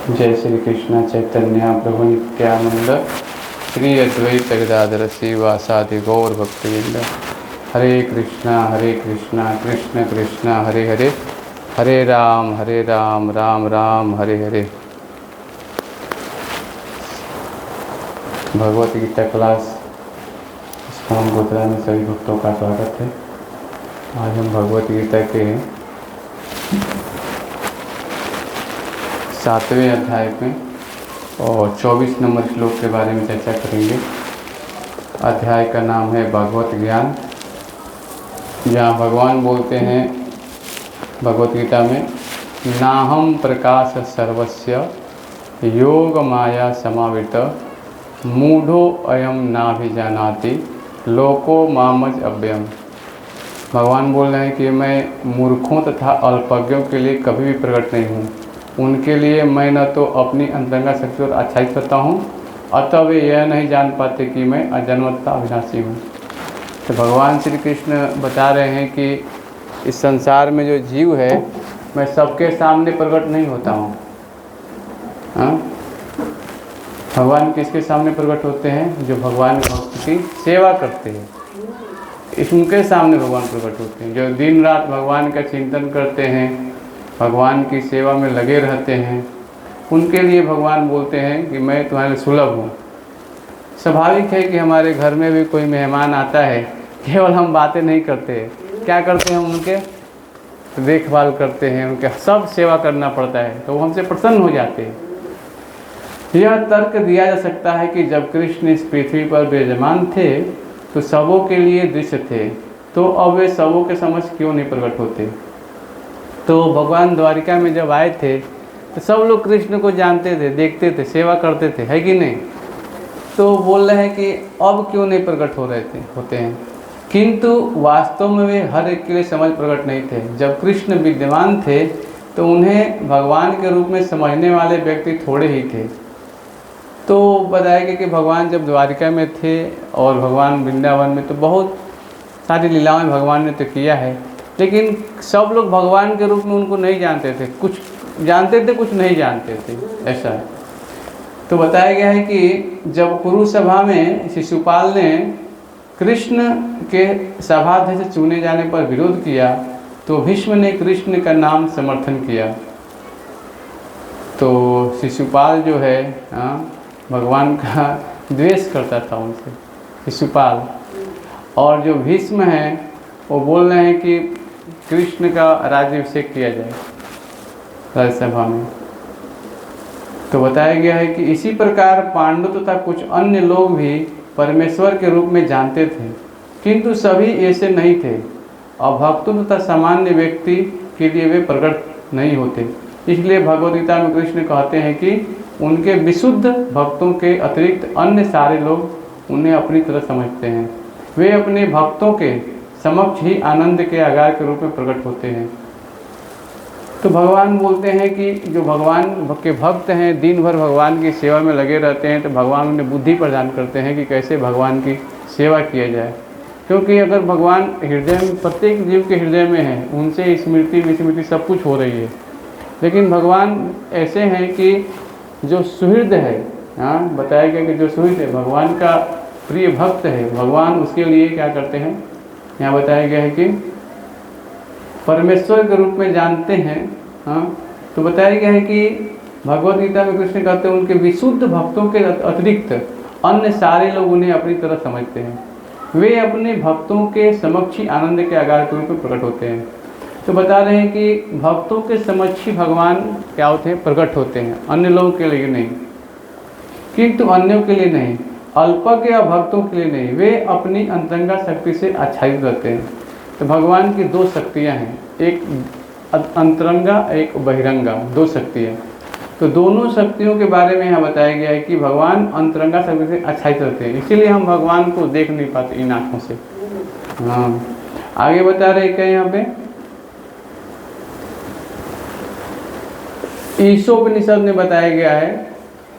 जय श्री कृष्ण चैतन्य प्रभु नित्यानंद श्री अद्वैत गदाधर श्रीवासादि गौर भक्तवृंद। हरे कृष्णा कृष्ण कृष्ण हरे हरे, हरे राम राम राम हरे हरे। भगवत गीता क्लास स्थान गोत्रा में सभी भक्तों का स्वागत है। आज हम भगवत गीता के 7वें अध्याय में और 24 नंबर श्लोक के बारे में चर्चा करेंगे। अध्याय का नाम है भगवत ज्ञान, जहाँ भगवान बोलते हैं भगवत गीता में, नाहम प्रकाश सर्वस्य योग माया समावित मूढ़ो अयम नाभिजानाति लोको मामज अव्ययम। भगवान बोल रहे हैं कि मैं मूर्खों तथा अल्पज्ञों के लिए कभी भी प्रकट नहीं हूँ। उनके लिए मैं न तो अपनी अंतरंगा शक्ति और अच्छाई करता हूँ, अतः वे यह नहीं जान पाते कि मैं अजन्मता अविनाशी हूँ। तो भगवान श्री कृष्ण बता रहे हैं कि इस संसार में जो जीव है, मैं सबके सामने प्रकट नहीं होता हूँ। भगवान किसके सामने प्रकट होते हैं? जो भगवान भक्त की सेवा करते हैं, उनके सामने भगवान प्रकट होते हैं। जो दिन रात भगवान का चिंतन करते हैं, भगवान की सेवा में लगे रहते हैं, उनके लिए भगवान बोलते हैं कि मैं तुम्हारे सुलभ हूँ। स्वाभाविक है कि हमारे घर में भी कोई मेहमान आता है, केवल हम बातें नहीं करते, क्या करते हैं? उनके देखभाल करते हैं, उनके सब सेवा करना पड़ता है, तो वो हमसे प्रसन्न हो जाते हैं। यह तर्क दिया जा सकता है कि जब कृष्ण इस पृथ्वी पर विराजमान थे तो सबों के लिए दृश्य थे, तो अब वे सबों के समक्ष क्यों नहीं प्रकट होते? तो भगवान द्वारिका में जब आए थे तो सब लोग कृष्ण को जानते थे, देखते थे, सेवा करते थे, है कि नहीं? तो बोल रहे हैं कि अब क्यों नहीं प्रकट होते हैं। किंतु वास्तव में वे हर एक के लिए समझ प्रकट नहीं थे। जब कृष्ण विद्यमान थे तो उन्हें भगवान के रूप में समझने वाले व्यक्ति थोड़े ही थे। तो बताया गया कि भगवान जब द्वारिका में थे और भगवान वृंदावन में, तो बहुत सारी लीलाएं भगवान ने तो किया है, लेकिन सब लोग भगवान के रूप में उनको नहीं जानते थे। कुछ जानते थे, कुछ नहीं जानते थे, ऐसा है। तो बताया गया है कि जब कुरु सभा में शिशुपाल ने कृष्ण के सभाध्यक्ष चुने जाने पर विरोध किया तो भीष्म ने कृष्ण का नाम समर्थन किया। तो शिशुपाल जो है भगवान का द्वेष करता था उनसे, शिशुपाल। और जो भीष्म हैं वो बोल रहे हैं कि कृष्ण का राज्याभिषेक किया जाए राज्यसभा में। तो बताया गया है कि इसी प्रकार पांडु तथा कुछ अन्य लोग भी परमेश्वर के रूप में जानते थे, किंतु सभी ऐसे नहीं थे। अभक्तों तथा सामान्य व्यक्ति के लिए वे प्रकट नहीं होते। इसलिए भगवद्गीता में कृष्ण कहते हैं कि उनके विशुद्ध भक्तों के अतिरिक्त अन्य सारे लोग उन्हें अपनी तरह समझते हैं। वे अपने भक्तों के समक्ष ही आनंद के आगार के रूप में प्रकट होते हैं। तो भगवान बोलते हैं कि जो भगवान के भक्त हैं, दिन भर भगवान की सेवा में लगे रहते हैं, तो भगवान उन्हें बुद्धि प्रदान करते हैं कि कैसे भगवान की सेवा किया जाए। क्योंकि अगर भगवान हृदय में, प्रत्येक जीव के हृदय में है, उनसे स्मृति विस्मृति सब कुछ हो रही है, लेकिन भगवान ऐसे हैं कि जो सुहृद है, बताया गया कि जो सुहृद है, भगवान का प्रिय भक्त है, भगवान उसके लिए क्या करते हैं? यहाँ बताया गया है कि परमेश्वर के रूप में जानते हैं। तो बताया गया है कि भगवद गीता में कृष्ण कहते हैं उनके विशुद्ध भक्तों के अतिरिक्त अन्य सारे लोग उन्हें अपनी तरह समझते हैं। वे अपने भक्तों के समक्ष आनंद के आगार के रूप में प्रकट होते हैं। तो बता रहे हैं कि भक्तों के समक्ष भगवान क्या होते हैं? प्रकट होते हैं, अन्य लोगों के लिए नहीं, किंतु अन्यों के लिए नहीं, अल्पज्ञ या भक्तों के लिए नहीं। वे अपनी अंतरंगा शक्ति से आच्छादित रहते हैं। तो भगवान की दो शक्तियाँ हैं, एक अंतरंगा, एक बहिरंगा, दो शक्तियाँ। तो दोनों शक्तियों के बारे में यहाँ बताया गया है कि भगवान अंतरंगा शक्ति से आच्छादित रहते हैं, इसीलिए हम भगवान को देख नहीं पाते इन आँखों से। आगे बता रहे क्या यहाँ पे? ईशोपनिषद में बताया गया है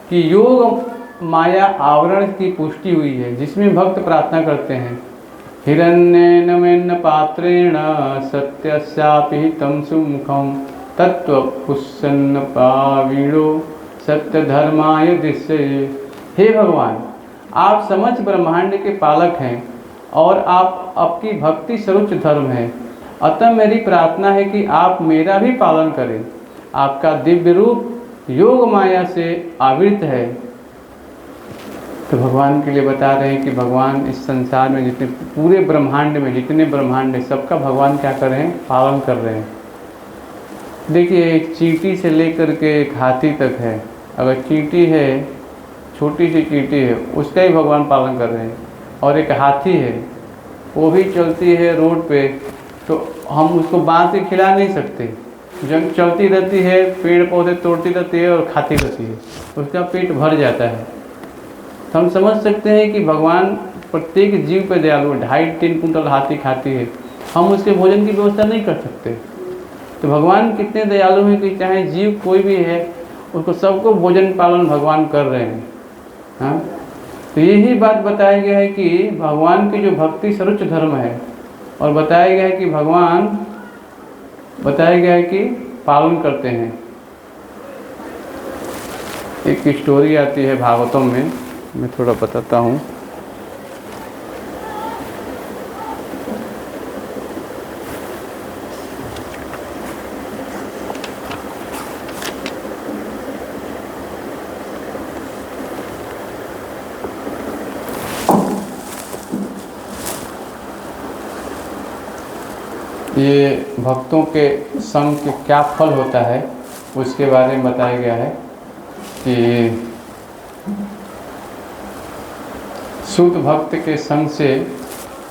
कि योग माया आवरण की पुष्टि हुई है, जिसमें भक्त प्रार्थना करते हैं, हिरण्येन मेन्न पात्रेण सत्यस्यापि तं सुमुखं तत्त्वपुष्सन्न पावीडो सत्य धर्माय दृश्यये। हे भगवान, आप समस्त ब्रह्मांड के पालक हैं और आपकी भक्ति सर्वोच्च धर्म है, अतः मेरी प्रार्थना है कि आप मेरा भी पालन करें। आपका दिव्य रूप योग माया से आवृत है। तो भगवान के लिए बता रहे हैं कि भगवान इस संसार में जितने पूरे ब्रह्मांड में जितने ब्रह्मांड है सबका भगवान क्या कर रहे हैं, पालन कर रहे हैं। देखिए, एक चींटी से लेकर के एक हाथी तक है, अगर चींटी है, छोटी सी चींटी है, उसका ही भगवान पालन कर रहे हैं। और एक हाथी है, वो भी चलती है रोड पे, तो हम उसको बांध के खिला नहीं सकते, जब चलती रहती है, पेड़ पौधे तोड़ती रहती है और खाती रहती है, उसका पेट भर जाता है। तो हम समझ सकते हैं कि भगवान प्रत्येक जीव पर दयालु है। 2.5-3 कुंटल हाथी खाती है, हम उसके भोजन की व्यवस्था नहीं कर सकते। तो भगवान कितने दयालु हैं कि चाहे जीव कोई भी है उसको सबको भोजन पालन भगवान कर रहे हैं। हाँ, तो यही बात बताया गया है कि भगवान की जो भक्ति सर्वोच्च धर्म है, और बताया गया है कि भगवान बताया गया है कि पालन करते हैं। एक स्टोरी आती है भागवतम में, मैं थोड़ा बताता हूँ। ये भक्तों के संग के क्या फल होता है उसके बारे में बताया गया है कि शुद्ध भक्त के संग से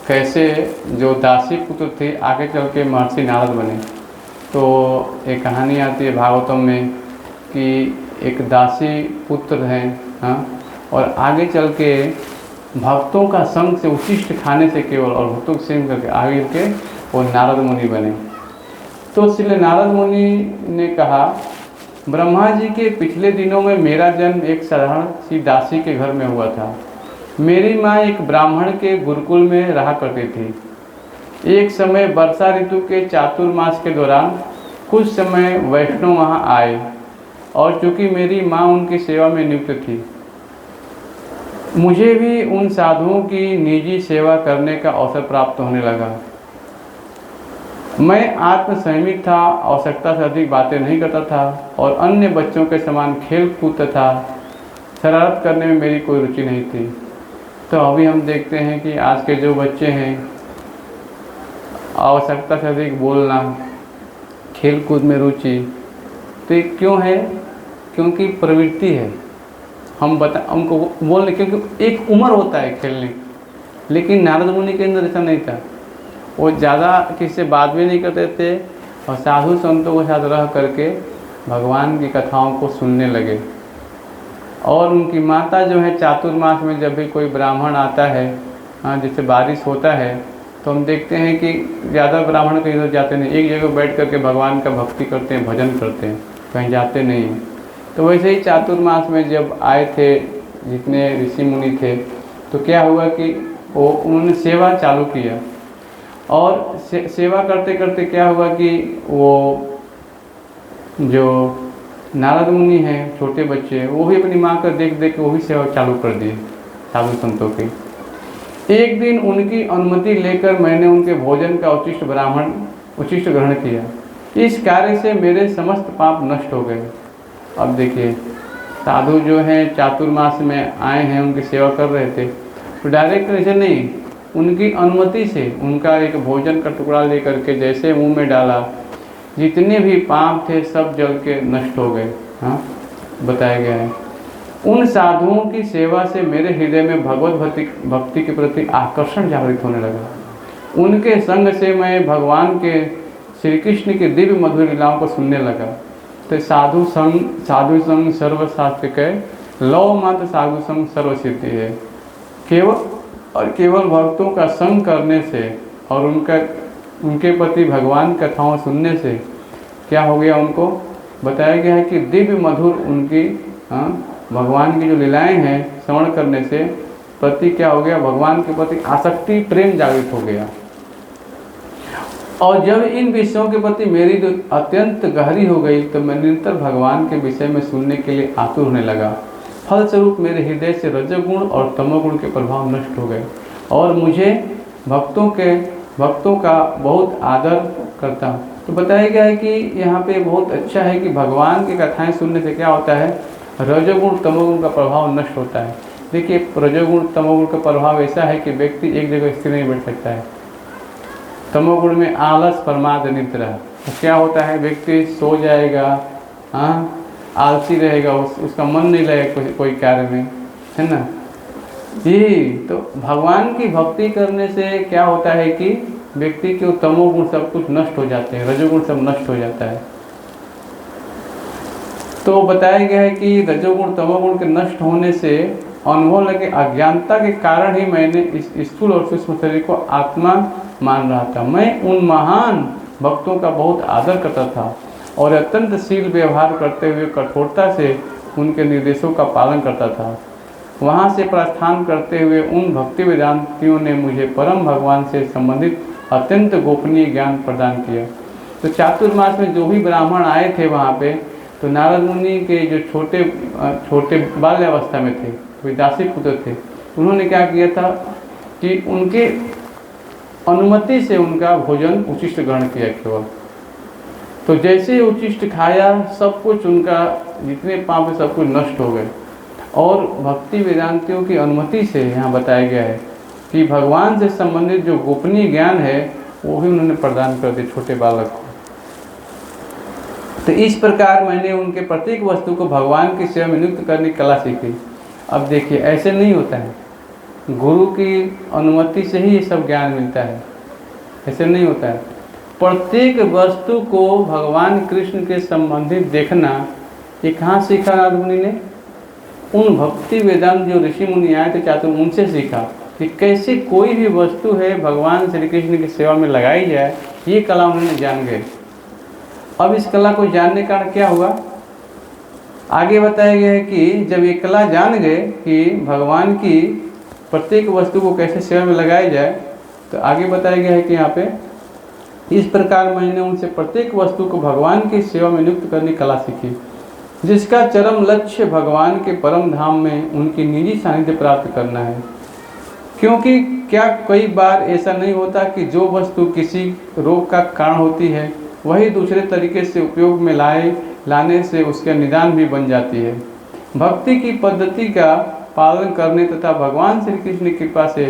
कैसे जो दासी पुत्र थे आगे चल के महर्षि नारद बने। तो एक कहानी आती है भागवतम में कि एक दासी पुत्र हैं, हाँ, और आगे चल के भक्तों का संग से उचिष्ट खाने से केवल और भक्तों के सेवन करके आगे के वो नारद मुनि बने। तो इसलिए नारद मुनि ने कहा, ब्रह्मा जी के पिछले दिनों में मेरा जन्म एक साधारण सी दासी के घर में हुआ था। मेरी माँ एक ब्राह्मण के गुरुकुल में रहा करती थी। एक समय वर्षा ऋतु के चातुर्मास के दौरान कुछ समय वैष्णव वहाँ आए और चूँकि मेरी माँ उनकी सेवा में नियुक्त थी, मुझे भी उन साधुओं की निजी सेवा करने का अवसर प्राप्त होने लगा। मैं आत्मसंयमित था, आवश्यकता से अधिक बातें नहीं करता था और अन्य बच्चों के समान खेल कूदता था। शरारत करने में मेरी कोई रुचि नहीं थी। तो अभी हम देखते हैं कि आज के जो बच्चे हैं, आवश्यकता से अधिक बोलना, खेल कूद में रुचि, तो ये क्यों है? क्योंकि प्रवृत्ति है। हमको बोलने, क्योंकि एक उम्र होता है खेलने, लेकिन नारद मुनि के अंदर ऐसा नहीं था। वो ज़्यादा किसी से बात भी नहीं करते थे और साधु संतों के साथ रह करके भगवान की कथाओं को सुनने लगे। और उनकी माता जो है, चातुर्मास में जब भी कोई ब्राह्मण आता है, हाँ, जैसे बारिश होता है, तो हम देखते हैं कि ज़्यादा ब्राह्मण कहीं तो जाते नहीं, एक जगह बैठ करके भगवान का भक्ति करते हैं, भजन करते हैं, कहीं जाते नहीं हैं। तो वैसे ही चातुर्मास में जब आए थे जितने ऋषि मुनि थे, तो क्या हुआ कि उन्होंने सेवा चालू किया। और सेवा करते करते क्या हुआ कि वो जो नारद मुनि हैं, छोटे बच्चे, वो भी अपनी माँ का देख देख के वो भी सेवा चालू कर दिए साधु संतों की। एक दिन उनकी अनुमति लेकर मैंने उनके भोजन का उचिष्ट ग्रहण किया। इस कार्य से मेरे समस्त पाप नष्ट हो गए। अब देखिए, साधु जो हैं चातुर्मास में आए हैं, उनकी सेवा कर रहे थे, तो डायरेक्ट ऐसे नहीं, उनकी अनुमति से उनका एक भोजन का टुकड़ा लेकर के जैसे मुंह में डाला, जितने भी पाप थे सब जल के नष्ट हो गए। हाँ, बताया गया है। उन साधुओं की सेवा से मेरे हृदय में भगवत भक्ति के प्रति आकर्षण जागृत होने लगा। उनके संग से मैं भगवान के श्री कृष्ण के दिव्य मधुर लीलाओं को सुनने लगा। तो साधु संग सर्वशास्त्र के लौ मात्र साधु संग सर्वसिद्धि है। केवल भक्तों का संग करने से और उनके प्रति भगवान कथाओं सुनने से क्या हो गया, उनको बताया गया है कि दिव्य मधुर उनकी भगवान की जो लीलाएं हैं श्रवण करने से प्रति क्या हो गया, भगवान के प्रति आसक्ति, प्रेम जागृत हो गया। और जब इन विषयों के प्रति मेरी जो अत्यंत गहरी हो गई तो मैं निरंतर भगवान के विषय में सुनने के लिए आतुर होने लगा। फलस्वरूप मेरे हृदय से रजोगुण और तमोगुण के प्रभाव नष्ट हो गए और मुझे भक्तों का बहुत आदर करता हूँ। तो बताया गया है कि यहाँ पे बहुत अच्छा है कि भगवान की कथाएं सुनने से क्या होता है, रजोगुण तमोगुण का प्रभाव नष्ट होता है। देखिए रजोगुण तमोगुण का प्रभाव ऐसा है कि व्यक्ति एक जगह स्थिर नहीं बैठ सकता है। तमोगुण में आलस प्रमाद निद्रा, तो क्या होता है, व्यक्ति सो जाएगा, हाँ आलसी रहेगा, उसका मन नहीं लगेगा कोई कार्य में, है ना। जी, तो भगवान की भक्ति करने से क्या होता है कि व्यक्ति के तमोगुण सब कुछ नष्ट हो जाते हैं, रजोगुण सब नष्ट हो जाता है। तो बताया गया है कि रजोगुण तमोगुण के नष्ट होने से अनुभव लगे अज्ञानता के कारण ही मैंने इस स्थूल और सूक्ष्म शरीर को आत्मा मान रहा था। मैं उन महान भक्तों का बहुत आदर करता था और अत्यंत शील व्यवहार करते हुए कठोरता से उनके निर्देशों का पालन करता था। वहाँ से प्रस्थान करते हुए उन भक्ति वेदांतियों ने मुझे परम भगवान से संबंधित अत्यंत गोपनीय ज्ञान प्रदान किया। तो चातुर्मास में जो भी ब्राह्मण आए थे वहाँ पे, तो नारद मुनि के जो छोटे बाल्यावस्था में थे, कोई दासी पुत्र थे, उन्होंने क्या किया था कि उनके अनुमति से उनका भोजन उचिष्ट ग्रहण किया केवल। तो जैसे ही उचिष्ट खाया सब कुछ उनका जितने पाप है सब कुछ नष्ट हो गए। और भक्ति वेदांतियों की अनुमति से यहाँ बताया गया है कि भगवान से संबंधित जो गोपनीय ज्ञान है वो भी उन्होंने प्रदान कर दिया छोटे बालक को। तो इस प्रकार मैंने उनके प्रत्येक वस्तु को भगवान की सेवा में नियुक्त करने की कला सीखी। अब देखिए ऐसे नहीं होता है, गुरु की अनुमति से ही ये सब ज्ञान मिलता है, ऐसे नहीं होता है। प्रत्येक वस्तु को भगवान कृष्ण के संबंधित देखना ये कहाँ सीखा नारद मुनि ने? उन भक्ति वेदांत जो ऋषि मुनि आए थे चातुर, उनसे सीखा कि कैसे कोई भी वस्तु है भगवान श्री कृष्ण की सेवा में लगाई जाए, ये कला उन्होंने जान गए। अब इस कला को जानने का क्या हुआ, आगे बताया गया है कि जब ये कला जान गए कि भगवान की प्रत्येक वस्तु को कैसे सेवा में लगाया जाए, तो आगे बताया गया है कि यहाँ पे इस प्रकार मैंने उनसे प्रत्येक वस्तु को भगवान की सेवा में नियुक्त करने की कला सीखी, जिसका चरम लक्ष्य भगवान के परम धाम में उनकी निजी सानिध्य प्राप्त करना है। क्योंकि क्या कई बार ऐसा नहीं होता कि जो वस्तु किसी रोग का कारण होती है वही दूसरे तरीके से उपयोग में लाने से उसका निदान भी बन जाती है। भक्ति की पद्धति का पालन करने तथा भगवान श्री कृष्ण की कृपा से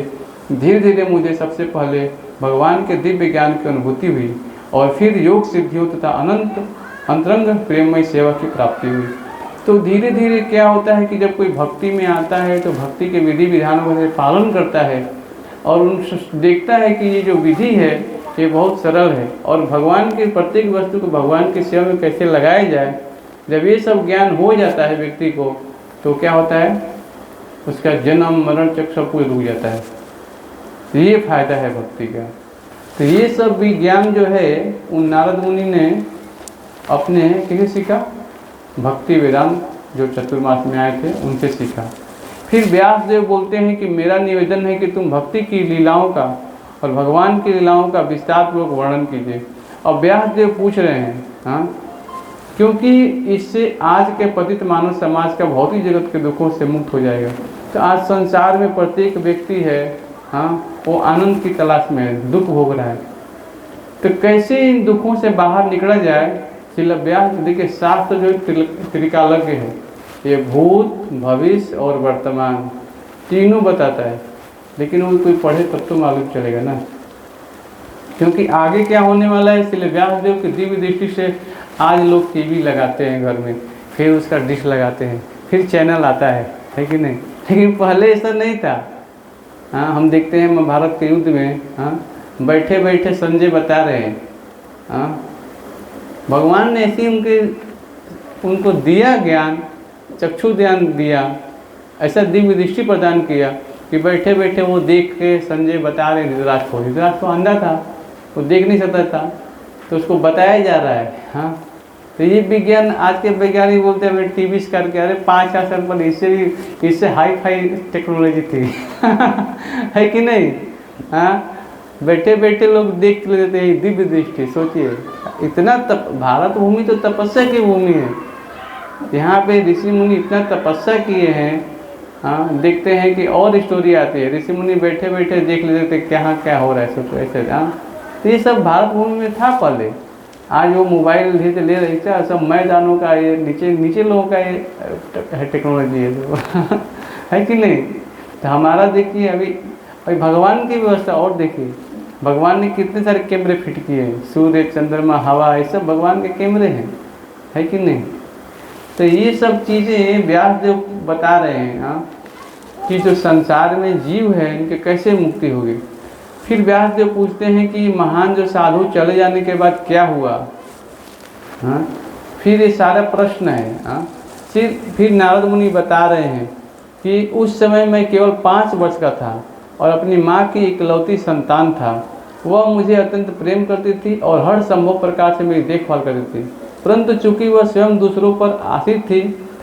धीरे धीरे मुझे सबसे पहले भगवान के दिव्य ज्ञान की अनुभूति हुई और फिर योग सिद्धियों तथा अनंत अंतरंग प्रेममय सेवा की प्राप्ति हुई। तो धीरे धीरे क्या होता है कि जब कोई भक्ति में आता है तो भक्ति के विधि विधानों का पालन करता है और उन देखता है कि ये जो विधि है ये बहुत सरल है और भगवान के प्रत्येक वस्तु को भगवान की सेवा में कैसे लगाया जाए। जब ये सब ज्ञान हो जाता है व्यक्ति को तो क्या होता है, उसका जन्म मरण चक्र सब कुछ रुक जाता है। तो ये फायदा है भक्ति का। तो ये सब भी ज्ञान जो है उन नारद मुनि ने अपने किसे सीखा, भक्ति वेदांत जो चतुर्मास में आए थे उनसे सीखा। फिर व्यास देव बोलते हैं कि मेरा निवेदन है कि तुम भक्ति की लीलाओं का और भगवान की लीलाओं का विस्तार पूर्वक वर्णन कीजिए। और व्यास देव पूछ रहे हैं, हाँ, क्योंकि इससे आज के पतित मानव समाज का भौतिक जगत के दुखों से मुक्त हो जाएगा। तो आज संसार में प्रत्येक व्यक्ति है, हाँ, वो आनंद की तलाश में है, दुख भोग रहा है। तो कैसे इन दुखों से बाहर निकला जाए, व्यास देखिए शास्त्र जो त्रिकालज्ञ है, ये भूत भविष्य और वर्तमान तीनों बताता है। लेकिन वो कोई पढ़े तब तो मालूम चलेगा ना, क्योंकि आगे क्या होने वाला है। इसलिए व्यास देव की दिव्य दृष्टि से आज लोग टीवी लगाते हैं घर में, फिर उसका डिश लगाते हैं, फिर चैनल आता है कि नहीं। लेकिन पहले ऐसा नहीं था। हाँ, हम देखते हैं महाभारत के युद्ध में, हाँ, बैठे बैठे संजय बता रहे हैं, हाँ, भगवान ने ऐसे उनको दिया ज्ञान, चक्षु ज्ञान दिया, ऐसा दिव्य दृष्टि प्रदान किया कि बैठे बैठे वो देख के संजय बता रहे धृतराष्ट्र को। धृतराष्ट्र तो अंधा था, वो देख नहीं सकता था, तो उसको बताया जा रहा है। हाँ, तो ये विज्ञान आज के वैज्ञानिक बोलते हैं टीवी करके, अरे 5 साल पर इससे हाई फाई टेक्नोलॉजी थी है कि नहीं। हाँ, बैठे बैठे लोग देख लेते हैं, दिव्य दृष्टि। सोचिए इतना भारत भूमि तो तपस्या की भूमि है, यहाँ पे ऋषि मुनि इतना तपस्या किए हैं। हाँ, देखते हैं कि और स्टोरी आती है, ऋषि मुनि बैठे बैठे देख लेते थे क्या क्या हो रहा है, सोचो ऐसे। हाँ, तो ये सब भारत भूमि में था पहले। आज वो मोबाइल धीरे ले रही था, सब मैदानों का ये नीचे लोगों का ये है टेक्नोलॉजी है जो है कि नहीं। तो हमारा देखिए अभी भाई भगवान की व्यवस्था, और देखिए भगवान ने कितने सारे कैमरे फिट किए हैं, सूर्य चंद्रमा हवा, ये सब भगवान के कैमरे हैं, है कि नहीं। तो ये सब चीज़ें व्यास देव बता रहे हैं। हाँ, कि जो संसार में जीव है इनके कैसे मुक्ति होगी। फिर व्यास देव पूछते हैं कि महान जो साधु चले जाने के बाद क्या हुआ। हाँ, फिर ये सारा प्रश्न है। हाँ, फिर नारद मुनि बता रहे हैं कि उस समय मैं केवल 5 वर्ष का था और अपनी माँ की इकलौती संतान था। वह मुझे अत्यंत प्रेम करती थी और हर संभव प्रकार से मेरी देखभाल करती थी, परंतु चूंकि वह स्वयं दूसरों पर आश्रित थी,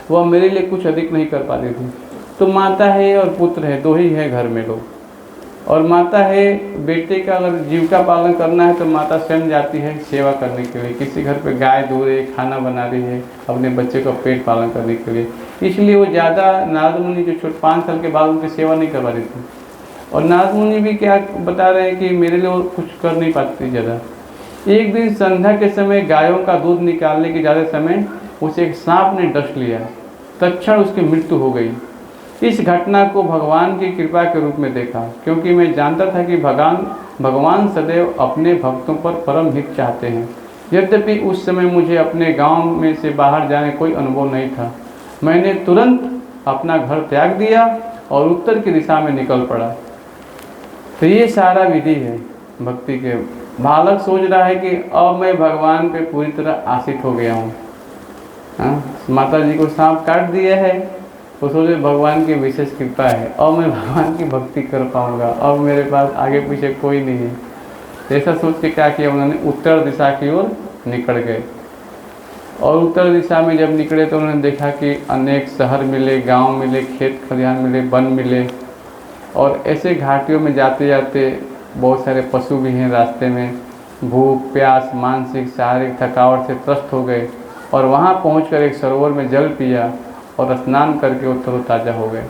वह मेरे लिए कुछ अधिक नहीं कर पाती थी। तो माता है और पुत्र है, 2 ही है घर में लोग। और माता है, बेटे का अगर जीविका पालन करना है तो माता स्वयं जाती है सेवा करने के लिए। किसी घर पे गाय दूध है, खाना बना रही है अपने बच्चे का पेट पालन करने के लिए, इसलिए वो ज़्यादा नारद मुनि जो 5 साल के बाद उनकी सेवा नहीं करवा रही थी। और नारद मुनि भी क्या बता रहे हैं कि मेरे लिए वो कुछ कर नहीं पाती ज़्यादा। एक दिन संध्या के समय गायों का दूध निकालने के ज़्यादा समय उसे एक सांप ने डस लिया, तत्क्षण उसकी मृत्यु हो गई। इस घटना को भगवान की कृपा के रूप में देखा, क्योंकि मैं जानता था कि भगवान सदैव अपने भक्तों पर परम हित चाहते हैं। यद्यपि उस समय मुझे अपने गांव में से बाहर जाने कोई अनुभव नहीं था। मैंने तुरंत अपना घर त्याग दिया और उत्तर की दिशा में निकल पड़ा। तो ये सारा विधि है भक्ति के। बालक सोच रहा है कि अब मैं भगवान पे पूरी तरह आश्रित हो गया हूँ। हाँ, माता जी को सांप काट दिया है, तो सोचे भगवान की विशेष कृपा है, अब मैं भगवान की भक्ति कर पाऊँगा, अब मेरे पास आगे पीछे कोई नहीं है। ऐसा सोच के क्या किया उन्होंने, उत्तर दिशा की ओर निकल गए। और उत्तर दिशा में जब निकले तो उन्होंने देखा कि अनेक शहर मिले, गांव मिले, खेत खलिहान मिले, वन मिले। और ऐसे घाटियों में जाते जाते बहुत सारे पशु भी हैं रास्ते में। भूख प्यास मानसिक शारीरिक थकावट से त्रस्त हो गए और वहाँ पहुंचकर एक सरोवर में जल पिया और स्नान करके वो तरोताजा हो गए।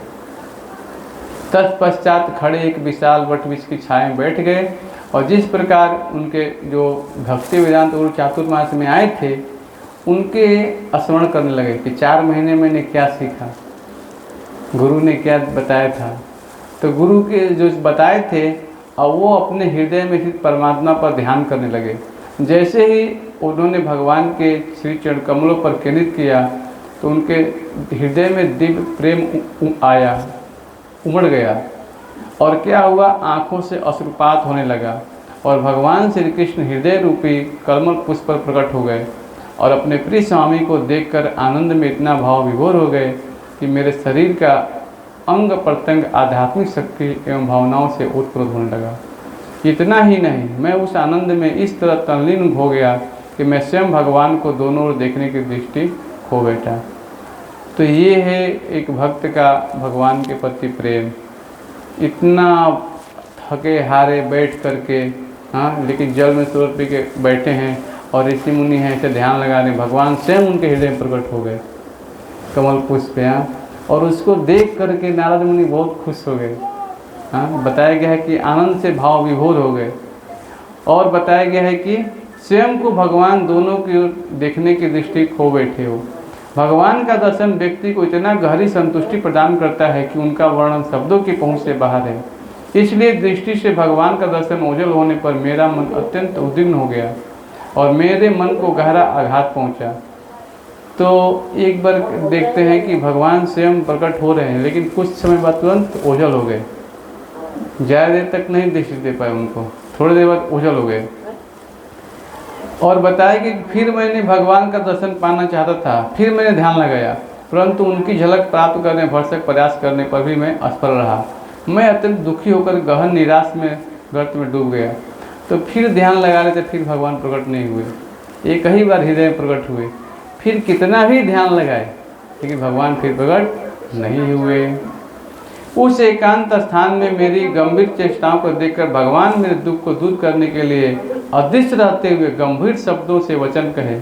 तत्पश्चात खड़े एक विशाल वटवृक्ष की छाया में बैठ गए और जिस प्रकार उनके जो भक्ति वेदांत गुरु चातुर्मास में आए थे उनके स्मरण करने लगे कि 4 महीने मैंने क्या सीखा, गुरु ने क्या बताया था। तो गुरु के जो बताए थे और वो अपने हृदय में स्थित परमात्मा पर ध्यान करने लगे। जैसे ही उन्होंने भगवान के श्री चरण कमलों पर केंद्रित किया तो उनके हृदय में दिव्य प्रेम आया, उमड़ गया। और क्या हुआ, आँखों से अश्रुपात होने लगा और भगवान श्री कृष्ण हृदय रूपी कमल पुष्प पर प्रकट हो गए और अपने प्रिय स्वामी को देखकर आनंद में इतना भाव विभोर हो गए कि मेरे शरीर का अंग प्रत्यंग आध्यात्मिक शक्ति एवं भावनाओं से उत्प्रोत होने लगा। इतना ही नहीं, मैं उस आनंद में इस तरह तल्लीन हो गया कि मैं स्वयं भगवान को दोनों ओर देखने की दृष्टि खो बैठा। तो ये है एक भक्त का भगवान के प्रति प्रेम। इतना थके हारे बैठ करके, हाँ, लेकिन जल में सूरज पी के बैठे हैं और ऋषि मुनि हैं ऐसे ध्यान लगा रहे, भगवान स्वयं उनके हृदय में प्रकट हो गए कमल पुष्प। हाँ, और उसको देख करके नारद मुनि बहुत खुश हो गए। हाँ, बताया गया है कि आनंद से भाव विभोर हो गए। और बताया गया है कि स्वयं को भगवान दोनों की ओर देखने की दृष्टि खो बैठे हो। भगवान का दर्शन व्यक्ति को इतना गहरी संतुष्टि प्रदान करता है कि उनका वर्णन शब्दों की पहुंच से बाहर है। इसलिए दृष्टि से भगवान का दर्शन ओझल होने पर मेरा मन अत्यंत उद्विग्न हो गया और मेरे मन को गहरा आघात पहुंचा। तो एक बार देखते हैं कि भगवान स्वयं प्रकट हो रहे हैं लेकिन कुछ समय बाद तुरंत ओझल हो गए। ज़्यादा देर तक नहीं दृष्टि दे पाए उनको, थोड़ी देर बाद ओझल हो गए। और बताया कि फिर मैंने भगवान का दर्शन पाना चाहता था, फिर मैंने ध्यान लगाया, परंतु उनकी झलक प्राप्त करने भरसक प्रयास करने पर भी मैं असफल रहा। मैं अत्यंत दुखी होकर गहन निराश में गर्त में डूब गया। तो फिर ध्यान लगा रहे थे, फिर भगवान प्रकट नहीं हुए। एक ही बार हृदय में प्रकट हुए, फिर कितना भी ध्यान लगाए लेकिन भगवान फिर प्रकट नहीं हुए। उस एकांत स्थान में मेरी गंभीर चेष्टाओं को देखकर भगवान मेरे दुख को दूर करने के लिए अदृश्य रहते हुए गंभीर शब्दों से वचन कहे।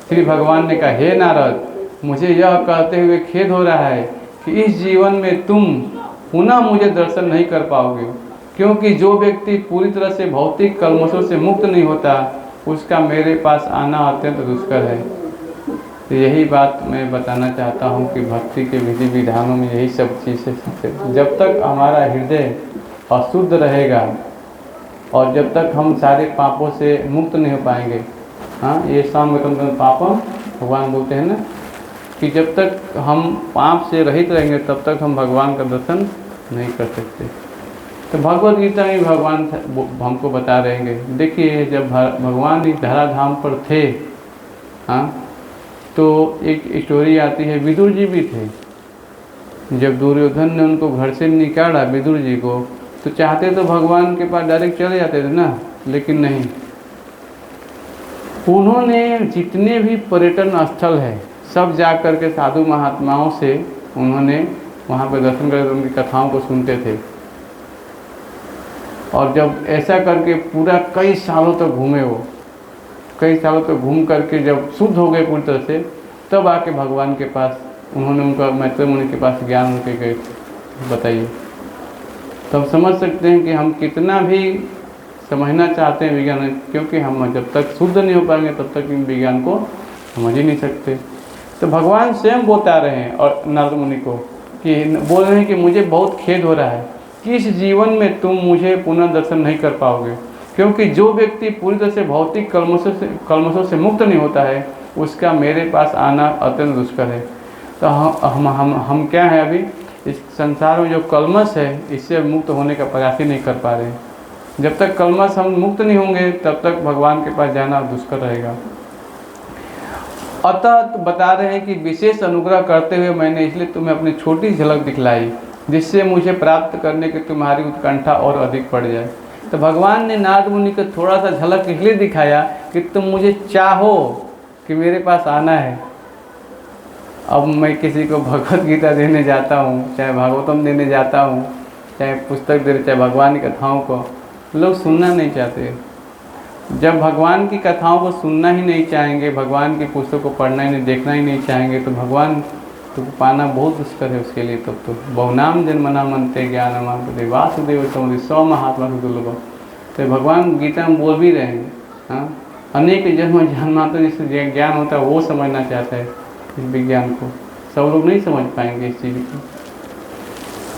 श्री भगवान ने कहा, हे नारद, मुझे यह कहते हुए खेद हो रहा है कि इस जीवन में तुम पुनः मुझे दर्शन नहीं कर पाओगे, क्योंकि जो व्यक्ति पूरी तरह से भौतिक कलमशों से मुक्त नहीं होता उसका मेरे पास आना अत्यंत दुष्कर है। तो यही बात मैं बताना चाहता हूँ कि भक्ति के विधि विधानों में यही सब चीज़ें, जब तक हमारा हृदय अशुद्ध रहेगा और जब तक हम सारे पापों से मुक्त नहीं हो पाएंगे, हाँ, ये सामगतम पापम भगवान बोलते हैं ना, कि जब तक हम पाप से रहित रहेंगे तब तक हम भगवान का दर्शन नहीं कर सकते। तो भगवद गीता में भगवान हमको बता रहेंगे। देखिए, जब भगवान इस धराधाम पर थे, हाँ, तो एक स्टोरी आती है, विदुर जी भी थे। जब दुर्योधन ने उनको घर से निकाला, विदुर जी को, तो चाहते तो भगवान के पास डायरेक्ट चले जाते थे ना, लेकिन नहीं, उन्होंने जितने भी पर्यटन स्थल है सब जा कर के साधु महात्माओं से उन्होंने वहाँ पर दर्शन करके उनकी कथाओं को सुनते थे। और जब ऐसा करके पूरा कई सालों तक घूमे, वो कई सालों तक घूम करके जब शुद्ध हो गए पूरी तरह से, तब आके भगवान के पास उन्होंने उनका मैत्रेय मुनि के पास ज्ञान उनके गए। बताइए, तब समझ सकते हैं कि हम कितना भी समझना चाहते हैं विज्ञान, क्योंकि हम जब तक शुद्ध नहीं हो पाएंगे तब तक इन विज्ञान को समझ ही नहीं सकते। तो भगवान स्वयं बता रहे हैं और नारद मुनि को कि बोल रहे हैं कि मुझे बहुत खेद हो रहा है कि इस जीवन में तुम मुझे पुनः दर्शन नहीं कर पाओगे, क्योंकि जो व्यक्ति पूरी तरह से भौतिक कलमशों से मुक्त नहीं होता है उसका मेरे पास आना अत्यंत दुष्कर है। तो हम क्या है, अभी इस संसार में जो कलमश है इससे मुक्त होने का प्रयास ही नहीं कर पा रहे हैं। जब तक कलमश हम मुक्त नहीं होंगे तब तक भगवान के पास जाना दुष्कर रहेगा। अतः बता रहे हैं कि विशेष अनुग्रह करते हुए मैंने इसलिए तुम्हें अपनी छोटी झलक दिखलाई, जिससे मुझे प्राप्त करने की तुम्हारी उत्कंठा और अधिक बढ़ जाए। तो भगवान ने नारद मुनि को थोड़ा सा झलक इसलिए दिखाया कि तुम मुझे चाहो कि मेरे पास आना है। अब मैं किसी को भगवत गीता देने जाता हूँ, चाहे भागवतम देने जाता हूँ, चाहे पुस्तक देने, चाहे भगवान की कथाओं को, लोग सुनना नहीं चाहते। जब भगवान की कथाओं को सुनना ही नहीं चाहेंगे, भगवान की पुस्तक को पढ़ना ही नहीं, देखना ही नहीं चाहेंगे, तो भगवान तो पाना बहुत दुष्कर है उसके लिए। तब तो बहुनाम जन्मना मनते ज्ञानमांते वासुदेव समुदि सौ महात्मा दुर्लभ। तो भगवान गीता में बोल भी रहे हैं, हाँ, अनेक जन्म जन्मांतर जिससे ज्ञान होता है वो समझना चाहता है इस विज्ञान को। सब लोग नहीं समझ पाएंगे इस चीज़ को।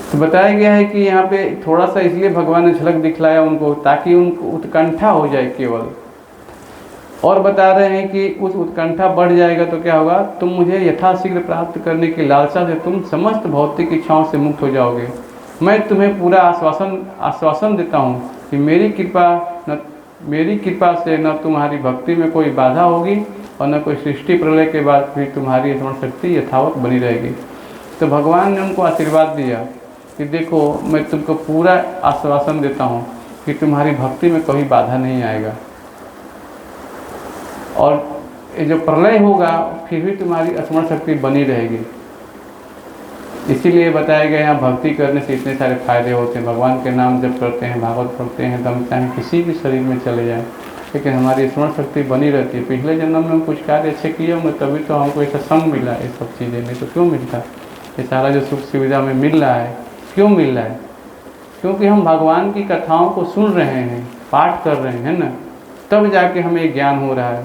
तो बताया गया है कि यहाँ पे थोड़ा सा इसलिए भगवान ने झलक दिखलाया उनको, ताकि उनको उत्कंठा हो जाए केवल। और बता रहे हैं कि उस उत्कंठा बढ़ जाएगा तो क्या होगा, तुम मुझे यथाशीघ्र प्राप्त करने की लालसा से तुम समस्त भौतिक इच्छाओं से मुक्त हो जाओगे। मैं तुम्हें पूरा आश्वासन देता हूँ कि मेरी कृपा से न तुम्हारी भक्ति में कोई बाधा होगी और न कोई सृष्टि प्रलय के बाद भी तुम्हारी स्मरण शक्ति यथावत बनी रहेगी। तो भगवान ने उनको आशीर्वाद दिया कि देखो, मैं तुमको पूरा आश्वासन देता हूँ कि तुम्हारी भक्ति में कोई बाधा नहीं आएगा, और ये जो प्रलय होगा फिर भी तुम्हारी स्मरण शक्ति बनी रहेगी। इसीलिए बताया गया यहाँ भक्ति करने से इतने सारे फायदे होते हैं। भगवान के नाम जब करते हैं, भागवत पढ़ते हैं, तो हम चाहे किसी भी शरीर में चले जाएं, लेकिन हमारी स्मरण शक्ति बनी रहती है। पिछले जन्म में हम कुछ कार्य अच्छे किए होंगे तभी तो हमको ऐसा संग मिला, ये सब चीज़ें, नहीं तो क्यों मिलता। ये सारा जो सुख सुविधा में मिल रहा है, क्यों मिल रहा है? क्योंकि हम भगवान की कथाओं को सुन रहे हैं, पाठ कर रहे हैं ना, तब जाके हमें ज्ञान हो रहा है।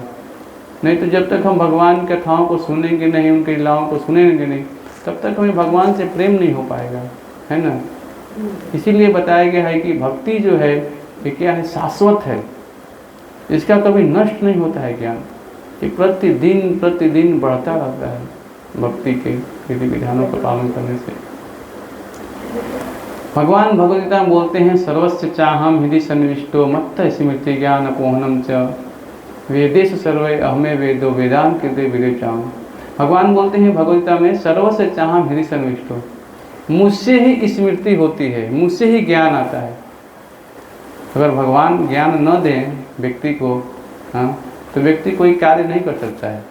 नहीं तो जब तक हम भगवान की कथाओं को सुनेंगे नहीं, उनकी लीलाओं को सुनेंगे नहीं, तब तक हमें भगवान से प्रेम नहीं हो पाएगा, है ना। इसीलिए बताया गया है कि भक्ति जो है ये क्या है, शाश्वत है, इसका कभी नष्ट नहीं होता है ज्ञान। ये प्रतिदिन बढ़ता रहता है भक्ति के विधि विधानों का पालन करने से। भगवान भगवद गीता में बोलते हैं, सर्वस्य चाहम हृदि सन्निविष्टो मत्त स्मृति ज्ञान अपोहनम च वेदेश सर्वे अहमे वेदो वेदांत कृते विवेचाम। भगवान बोलते हैं भगवद गीता में, सर्वस्य चाहम हृदि सन्निविष्टो, मुझसे ही स्मृति होती है, मुझसे ही ज्ञान आता है। अगर भगवान ज्ञान न दें व्यक्ति को, हाँ, तो व्यक्ति कोई कार्य नहीं कर सकता है।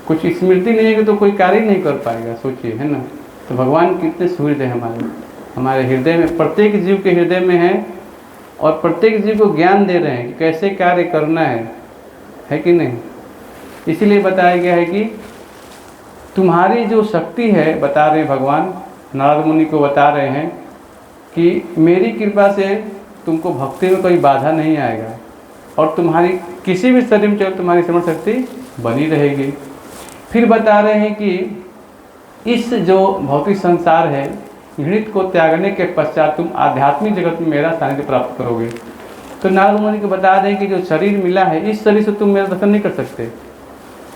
कुछ स्मृति नहीं है तो कोई कार्य नहीं कर पाएगा, सोचिए, है ना। तो भगवान कितने सुहृद है हमारे। हमारे हृदय में, प्रत्येक जीव के हृदय में है, और प्रत्येक जीव को ज्ञान दे रहे हैं कि कैसे कार्य करना है कि नहीं। इसीलिए बताया गया है कि तुम्हारी जो शक्ति है, बता रहे हैं भगवान नारद मुनि को बता रहे हैं कि मेरी कृपा से तुमको भक्ति में कोई बाधा नहीं आएगा, और तुम्हारी किसी भी शरीर में चलो तुम्हारी श्रवण शक्ति बनी रहेगी। फिर बता रहे हैं कि इस जो भौतिक संसार है, घृणित को त्यागने के पश्चात तुम आध्यात्मिक जगत में मेरा सानिध्य प्राप्त करोगे। तो नारद मुनि को बता रहे हैं कि जो शरीर मिला है, इस शरीर से तुम मेरा दर्शन नहीं कर सकते,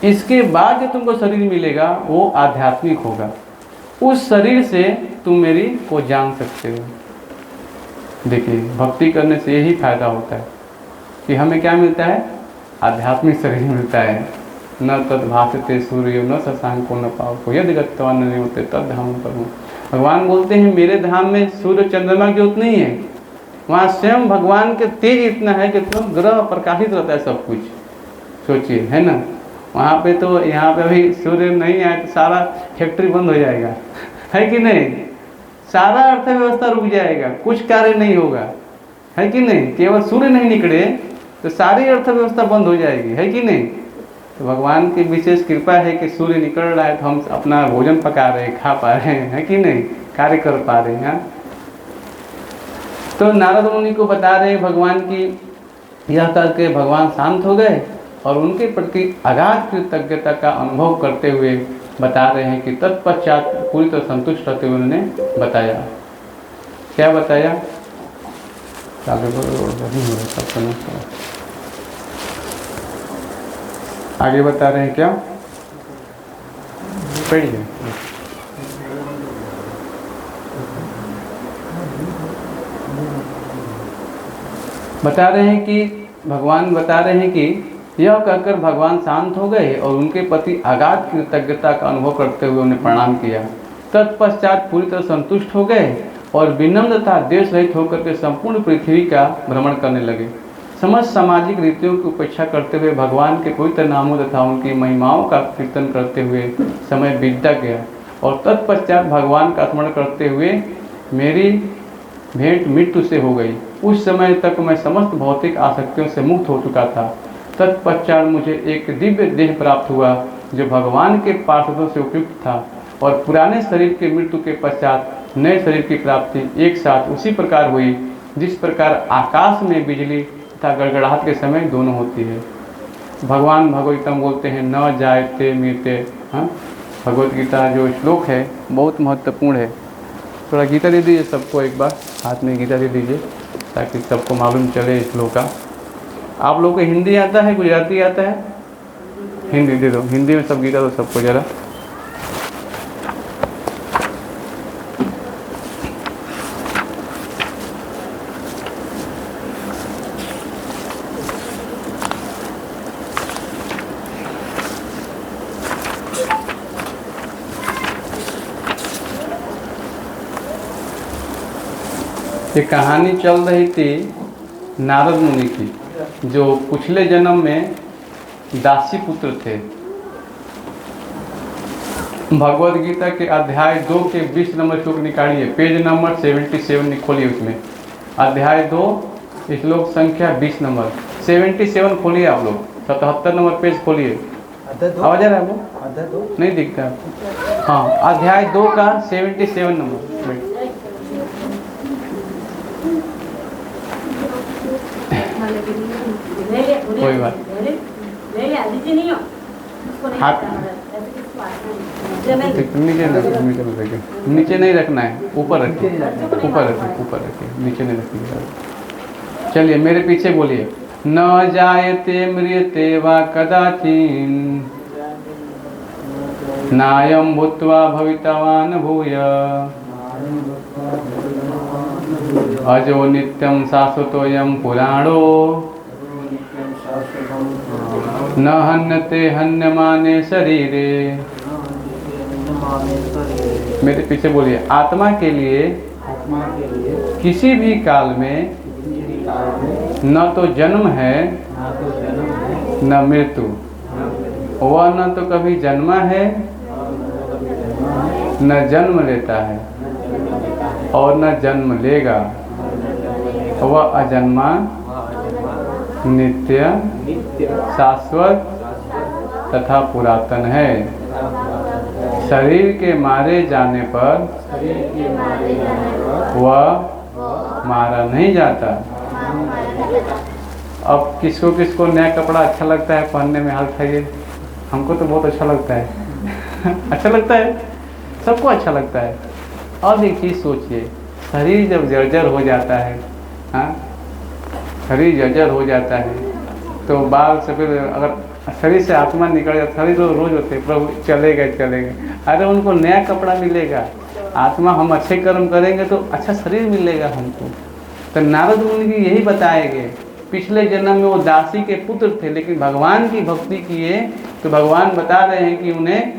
इसके बाद जो तुमको शरीर मिलेगा वो आध्यात्मिक होगा, उस शरीर से तुम मेरी को जान सकते हो। देखिए, भक्ति करने से यही फायदा होता है कि हमें क्या मिलता है, आध्यात्मिक शरीर मिलता है। न तद भासते सूर्य न शशांको न पावको यदि गत्वा न होते तद धाम पर। भगवान बोलते हैं मेरे धाम में सूर्य चंद्रमा की ज्योत नहीं है, वहाँ स्वयं भगवान के तेज इतना है कि तुरंत ग्रह प्रकाशित रहता है सब कुछ। सोचिए, है ना, वहाँ पे तो, यहाँ पे अभी सूर्य नहीं आए तो सारा फैक्ट्री बंद हो जाएगा, है कि नहीं, सारा अर्थव्यवस्था रुक जाएगा, कुछ कार्य नहीं होगा, है कि नहीं। केवल सूर्य नहीं निकले तो सारी अर्थव्यवस्था बंद हो जाएगी, है कि नहीं। तो भगवान की विशेष कृपा है कि सूर्य निकल रहा है तो हम अपना भोजन पका रहे हैं, खा पा रहे हैं, है कि नहीं, कार्य कर पा रहे हैं। तो नारद मुनि को बता रहे हैं भगवान की, यह करके भगवान शांत हो गए और उनके प्रति अगाध कृतज्ञता का अनुभव करते हुए बता रहे हैं कि तत्पश्चात पूरी तरह संतुष्ट रहते हुए उन्होंने बताया। क्या बताया, आगे बता रहे हैं क्या, पढ़िए। बता रहे हैं कि भगवान बता रहे हैं कि यह कहकर भगवान शांत हो गए और उनके प्रति अगाध कृतज्ञता का अनुभव करते हुए उन्हें प्रणाम किया। तत्पश्चात पूरी तरह संतुष्ट हो गए और विनम्र तथा देश रहित होकर के संपूर्ण पृथ्वी का भ्रमण करने लगे। समस्त सामाजिक रीतियों की उपेक्षा करते हुए भगवान के पवित्र नामों तथा उनकी महिमाओं का कीर्तन करते हुए समय बीतता गया, और तत्पश्चात भगवान का स्मरण करते हुए मेरी भेंट मृत्यु से हो गई। उस समय तक मैं समस्त भौतिक आसक्तियों से मुक्त हो चुका था। तत्पश्चात मुझे एक दिव्य देह प्राप्त हुआ जो भगवान के पार्षदों से उपयुक्त था, और पुराने शरीर के मृत्यु के पश्चात नए शरीर की प्राप्ति एक साथ उसी प्रकार हुई जिस प्रकार आकाश में बिजली तथा गड़गड़ाहट के समय दोनों होती है। भगवान भगवत गीता बोलते हैं न जायते मृते। हाँ, भगवत गीता जो श्लोक है बहुत महत्वपूर्ण है। थोड़ा गीता दे दीजिए सबको, एक बार हाथ में गीता दे दीजिए ताकि सबको मालूम चले इस श्लोक का। आप लोगों को हिंदी आता है, गुजराती आता है? हिंदी दे दो, हिंदी में सब गीता दो सबको जरा। ये कहानी चल रही थी नारद मुनि की, जो पिछले जन्म में दासी पुत्र थे। भगवद गीता के अध्याय 2 के 20 नंबर श्लोक निकालिए, पेज नंबर 77 खोलिए, उसमें अध्याय 2 श्लोक संख्या 20 नंबर 77 खोलिए आप लोग, 77 नंबर पेज खोलिए। आवाज आ रहा है वो? नहीं दिखता आपको? हाँ, अध्याय 2 का 77 नंबर। कोई बात हाथ नीचे नहीं रखना है, ऊपर रखिए, ऊपर रखिए, ऊपर रखिए, नीचे नहीं रखिए। चलिए मेरे पीछे बोलिए। न जायते म्रियते वा कदाचिन नायं भूत्वा भवितवान भूय अजो नित्यं शाश्वतोऽयं पुराणो न हन्यते हन्यमाने शरीरे। मेरे पीछे बोलिए। आत्मा के लिए किसी भी काल में न तो जन्म है न मृत्यु, वह न तो कभी जन्मा है न जन्म लेता है। और न जन्म लेगा, वह अजन्मा नित्य शाश्वत तथा पुरातन है। शरीर के मारे जाने पर वह मारा नहीं जाता। अब किसको किसको नया कपड़ा अच्छा लगता है पहनने में, हाथ उठाइए। हमको तो बहुत अच्छा लगता है अच्छा लगता है, सबको अच्छा लगता है। अब एक चीज़ सोचिए, शरीर जब जर्जर हो जाता है, हाँ, शरीर जर्जर हो जाता है तो बाल सफेद, अगर शरीर से आत्मा निकल जाता, शरीर तो रोज होते प्रभु चले गए चले गए, अरे उनको नया कपड़ा मिलेगा, आत्मा हम अच्छे कर्म करेंगे तो अच्छा शरीर मिलेगा हमको। तो नारद मुनि जी यही बताएंगे, पिछले जन्म में वो दासी के पुत्र थे लेकिन भगवान की भक्ति किए तो भगवान बता रहे हैं कि उन्हें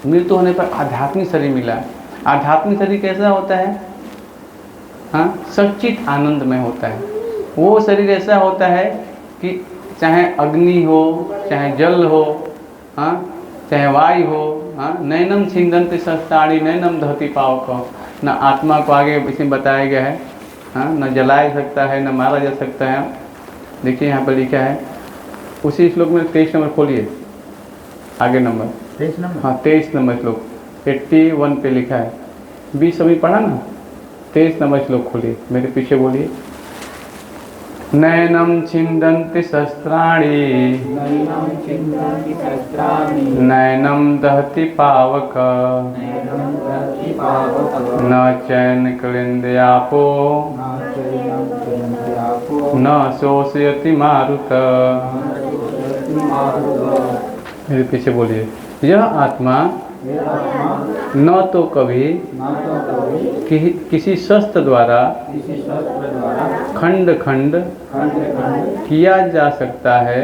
मृत्यु होने पर आध्यात्मिक शरीर मिला। आध्यात्मिक शरीर कैसा होता है? हाँ, सच्चित आनंद में होता है। वो शरीर ऐसा होता है कि चाहे अग्नि हो, चाहे जल हो, हाँ, चाहे वायु हो, हाँ, नैनम छिंदन्ति शस्त्राणि नैनम दहति पावक, न आत्मा को आगे इसमें बताया गया है, हाँ, न जलाया जा सकता है, न मारा जा सकता है। देखिए यहाँ पर लिखा है उसी श्लोक में 23 नंबर खोलिए, आगे नंबर 23 नंबर, हाँ 23 नंबर श्लोक 81 पे लिखा है। 20 अभी पढ़ा ना, 23 नंबर श्लोक खोलिए, मेरे पीछे बोलिए। नैनम छिंदन्ति शस्त्राणि नैनम दहति पावक न चैन क्लिंदयापो न शोषयति मारुत। मेरे पीछे बोलिए। यह आत्मा न तो कभी किसी शस्त्र द्वारा खंड खंड किया जा सकता है,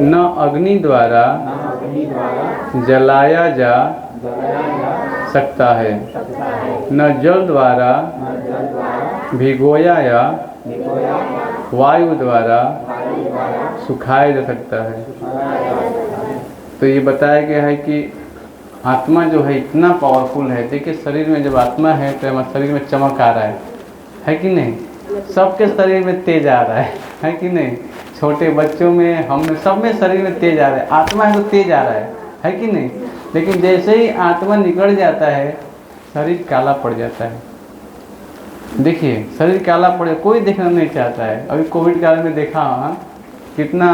न अग्नि द्वारा जलाया जा सकता है, न जल द्वारा भिगोया या वायु द्वारा सुखाया जा सकता है। तो ये बताया गया है कि आत्मा जो है इतना पावरफुल है। देखिए शरीर में जब आत्मा है तो हमारे शरीर में चमक आ रहा है कि नहीं? सबके शरीर में तेज आ रहा है कि नहीं? छोटे बच्चों में, हम में, सब में शरीर में तेज आ रहा है। आत्मा है तो तेज आ रहा है कि नहीं? लेकिन जैसे ही आत्मा निकल जाता है शरीर काला पड़ जाता है। देखिए शरीर काला पड़, कोई देखना नहीं चाहता है। अभी कोविड काल में देखा कितना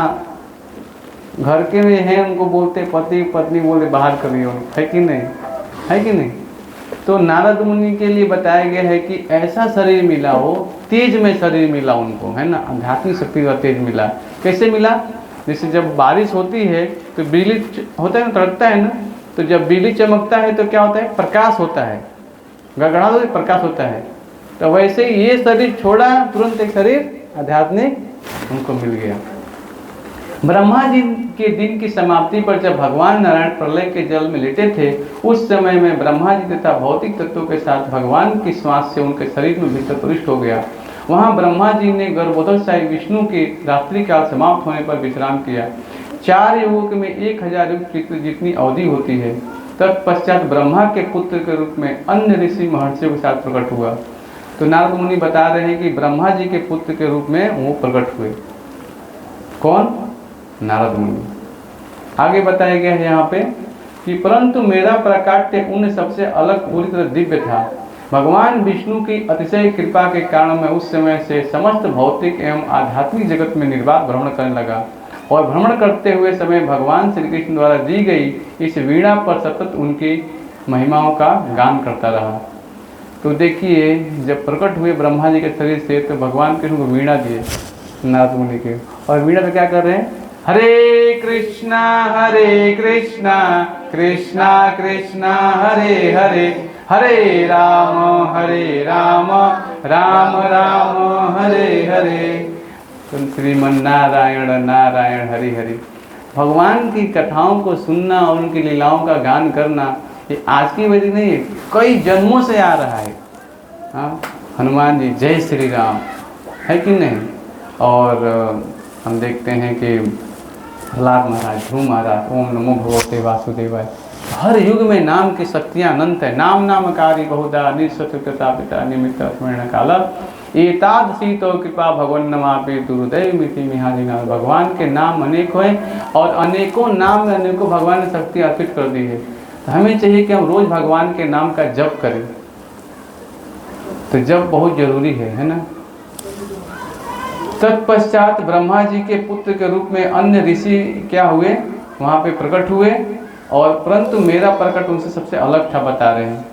घर के में हैं, उनको बोलते पति पत्नी बोले बाहर करिए, है कि नहीं? है कि नहीं? तो नारद मुनि के लिए बताया गया है कि ऐसा शरीर मिला हो, तेज में शरीर मिला उनको, है ना, आध्यात्मिक शक्ति का तेज मिला। कैसे मिला? जैसे जब बारिश होती है तो बिजली होता है ना, तड़कता है ना, तो जब बिजली चमकता है तो क्या होता है? प्रकाश होता है, गड़गड़ा तो प्रकाश होता है। तो वैसे ही ये शरीर छोड़ा, तुरंत एक शरीर आध्यात्मिक उनको मिल गया। ब्रह्मा जी के दिन की समाप्ति पर जब भगवान नारायण प्रलय के जल में लेटे थे, उस समय में ब्रह्मा जी तथा भौतिक तत्वों के साथ भगवान की श्वास से उनके शरीर में भीतर प्रविष्ट हो गया। वहाँ ब्रह्मा जी ने गर्भोदकशाही विष्णु के रात्रि काल समाप्त होने पर विश्राम किया। 4 युगों में 1000 युग जितनी अवधि होती है। तत्पश्चात ब्रह्मा के पुत्र के रूप में अन्य ऋषि महर्षियों के साथ प्रकट हुआ। तो नारद मुनि बता रहे हैं कि ब्रह्मा जी के पुत्र के रूप में वो प्रकट हुए। कौन? नारद मुनि। आगे बताया गया है यहाँ पे कि परंतु मेरा प्राकट्य उन सबसे अलग पूरी तरह दिव्य था। भगवान विष्णु की अतिशय कृपा के कारण मैं उस समय से समस्त भौतिक एवं आध्यात्मिक जगत में निर्बाध भ्रमण करने लगा और भ्रमण करते हुए समय भगवान श्री कृष्ण द्वारा दी गई इस वीणा पर सतत उनकी महिमाओं का गान करता रहा। तो देखिए जब प्रकट हुए ब्रह्मा जी के शरीर से तो भगवान कृष्ण को वीणा दिए नारद मुनि के, और वीणा पे क्या कर रहे हैं? हरे कृष्णा कृष्णा कृष्णा हरे हरे, हरे राम राम राम हरे हरे। श्रीमन नारायण नारायण हरि हरि। भगवान की कथाओं को सुनना और उनकी लीलाओं का गान करना ये आज की वजह नहीं है, कई जन्मों से आ रहा है। हाँ, हनुमान जी जय श्री राम, है कि नहीं? और हम देखते हैं कि प्रहलाद महाराज, ध्रुव महाराज, ओम नमो भगवते वासुदेवाय, हर युग में नाम की शक्तियाँ अनंत है। नाम नामकारी बहुधा निशत्रुता पिता निमित्त स्मरण काल एतादृशी तो कृपा भगवान नमापि दुर्दैव मिति मिहारिना। भगवान के नाम अनेक हैं और अनेकों नाम में अनेकों भगवान ने शक्ति अर्पित कर दी है। तो हमें चाहिए कि हम रोज भगवान के नाम का जप करें। तो जप बहुत जरूरी है ना। तत्पश्चात ब्रह्मा जी के पुत्र के रूप में अन्य ऋषि क्या हुए, वहाँ पे प्रकट हुए, और परंतु मेरा प्रकट उनसे सबसे अलग था बता रहे हैं।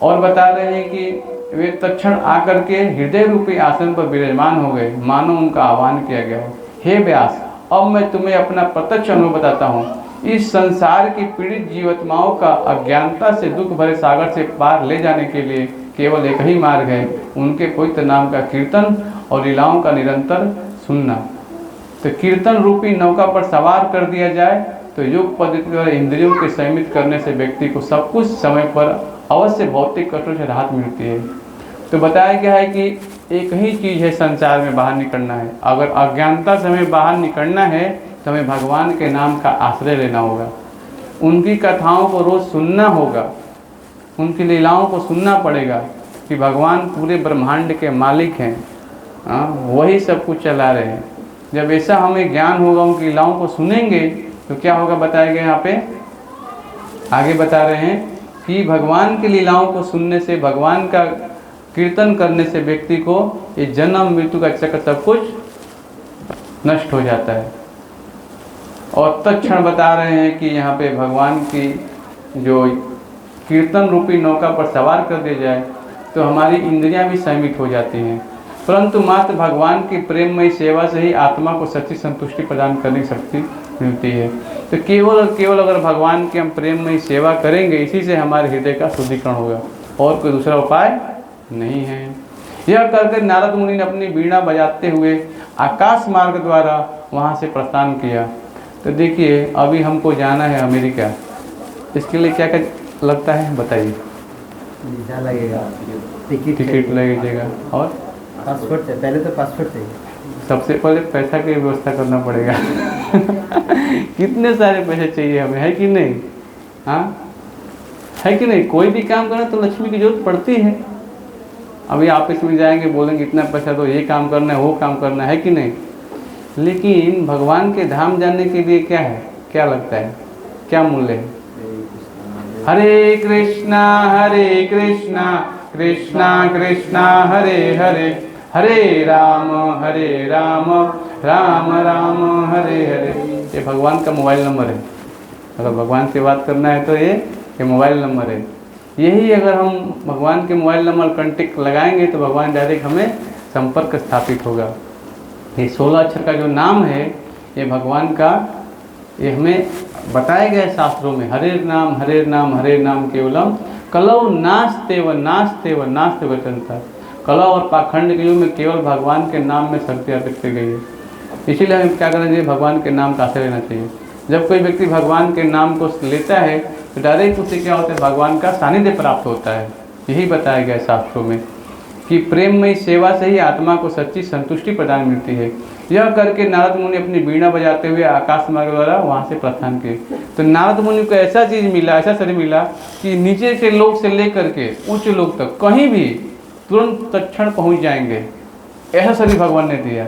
और बता रहे हैं कि वे तत्क्षण आकर के हृदय रूपी आसन पर विराजमान हो गए, मानो उनका आह्वान किया गया हो। हे व्यास, अब मैं तुम्हें अपना प्रत्यक्ष अनुभव बताता हूँ। इस संसार की पीड़ित जीवात्माओं का अज्ञानता से दुख भरे सागर से पार ले जाने के लिए केवल एक ही मार्ग है, उनके पवित्र नाम का कीर्तन और लीलाओं का निरंतर सुनना। तो कीर्तन रूपी नौका पर सवार कर दिया जाए तो योग पद्धति द्वारा इंद्रियों के संयमित करने से व्यक्ति को सब कुछ समय पर अवश्य भौतिक कष्टों से राहत मिलती है। तो बताया गया है कि एक ही चीज़ है संसार में बाहर निकलना है। अगर अज्ञानता से हमें बाहर निकलना है तो हमें भगवान के नाम का आश्रय लेना होगा, उनकी कथाओं को रोज़ सुनना होगा, उनकी लीलाओं को सुनना पड़ेगा कि भगवान पूरे ब्रह्मांड के मालिक हैं, वही सब कुछ चला रहे हैं। जब ऐसा हमें ज्ञान होगा, उनकी लीलाओं को सुनेंगे तो क्या होगा बताया गया यहाँ पे, आगे बता रहे हैं कि भगवान की लीलाओं को सुनने से, भगवान का कीर्तन करने से व्यक्ति को ये जन्म मृत्यु का चक्र सब कुछ नष्ट हो जाता है। और तत्क्षण बता रहे हैं कि यहाँ पे भगवान की जो कीर्तन रूपी नौका पर सवार कर दिया जाए तो हमारी इंद्रियां भी संयमित हो जाती हैं। परंतु मात्र भगवान की प्रेममयी सेवा से ही आत्मा को सच्ची संतुष्टि प्रदान करने की शक्ति मिलती है। तो केवल और केवल अगर भगवान की हम प्रेममयी सेवा करेंगे, इसी से हमारे हृदय का शुद्धिकरण होगा, और कोई दूसरा उपाय नहीं है। यह करके नारद मुनि ने अपनी वीणा बजाते हुए आकाश मार्ग द्वारा वहाँ से प्रस्थान किया। तो देखिए अभी हमको जाना है अमेरिका, इसके लिए क्या क्या लगता है बताइए? वीज़ा लगेगा, टिकट लगेगा और पासपोर्ट चाहिए। पहले तो पासपोर्ट चाहिए, सबसे पहले पैसा की व्यवस्था करना पड़ेगा। कितने सारे पैसे चाहिए हमें, है कि नहीं? हाँ, है कि नहीं? कोई भी काम करना तो लक्ष्मी की जरूरत पड़ती है। अभी ऑफिस में जाएंगे, बोलेंगे इतना पैसा तो ये काम करना है, वो काम करना है कि नहीं? लेकिन भगवान के धाम जाने के लिए क्या है, क्या लगता है, क्या मूल्य है? हरे कृष्णा कृष्णा कृष्णा हरे हरे, हरे राम राम राम हरे हरे। ये भगवान का मोबाइल नंबर है। अगर भगवान से बात करना है तो ये मोबाइल नंबर है। यही अगर हम भगवान के मोबाइल नंबर कंटेक्ट लगाएंगे तो भगवान डायरेक्ट हमें संपर्क स्थापित होगा। ये 16 अक्षर का जो नाम है ये भगवान का, ये हमें बताया गया है शास्त्रों में। हरे नाम केवलम कलौ नास्ते व वचनता। कला और पाखंड के युग में केवल भगवान के नाम में शक्ति अर्पित की गई है। इसीलिए हमें क्या करना चाहिए, भगवान के नाम का आश्रय लेना चाहिए। जब कोई व्यक्ति भगवान के नाम को लेता है तो डायरेक्ट उसे क्या होता है, भगवान का सानिध्य प्राप्त होता है। यही बताया गया शास्त्रों में कि प्रेममयी सेवा से ही आत्मा को सच्ची संतुष्टि प्रदान मिलती है। यह करके नारद मुनि अपनी वीणा बजाते हुए आकाश मार्ग द्वारा वहाँ से प्रस्थान किए। तो नारद मुनि को ऐसा चीज़ मिला, ऐसा शरीर मिला कि नीचे के लोग से लेकर के उच्च लोग तक कहीं भी तुरंत तत्क्षण पहुँच जाएंगे। ऐसा शरीर भगवान ने दिया।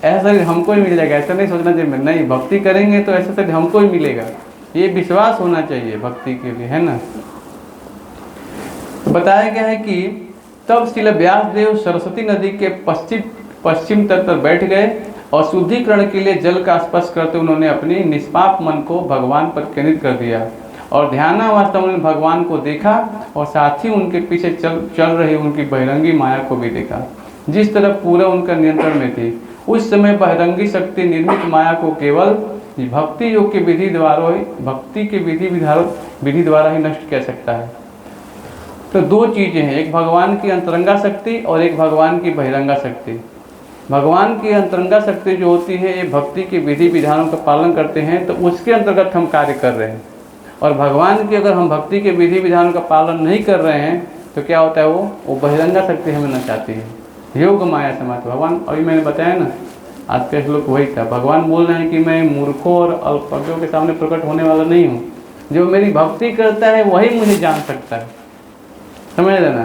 ऐसा शरीर हमको ही मिल जाएगा, ऐसा नहीं सोचना चाहिए नहीं भक्ति करेंगे तो ऐसा शरीर हमको ही मिलेगा। ये विश्वास होना चाहिए भक्ति के लिए, है ना। तो बताया गया है कि तब श्रील व्यासदेव सरस्वती नदी के पश्चिम तट पर बैठ गए और शुद्धिकरण के लिए जल का स्पर्श करते उन्होंने अपनी निष्पाप मन को भगवान पर केंद्रित कर दिया और ध्यानावस्था में भगवान को देखा और साथ ही उनके पीछे चल रही उनकी बहिरंगी माया को भी देखा, जिस तरह पूरा उनका नियंत्रण में थी। उस समय बहिरंगी शक्ति निर्मित माया को केवल भक्ति योग के विधि द्वारा ही नष्ट किया सकता है। तो दो चीज़ें हैं, एक भगवान की अंतरंगा शक्ति और एक भगवान की बहिरंगा शक्ति। भगवान की अंतरंगा शक्ति जो होती है ये भक्ति के विधि विधानों का पालन करते हैं तो उसके अंतर्गत हम कार्य कर रहे हैं, और भगवान की अगर हम भक्ति के विधि विधानों का पालन नहीं कर रहे हैं तो क्या होता है, वो बहिरंगा शक्ति हमें नचाती है। योग माया समाज भगवान, अभी मैंने बताया ना आज का श्लोक वही था। भगवान बोल रहे हैं कि मैं मूर्खों और अल्पज्ञों के सामने प्रकट होने वाला नहीं हूँ, जो मेरी भक्ति करता है वही मुझे जान सकता है, समझ लेना।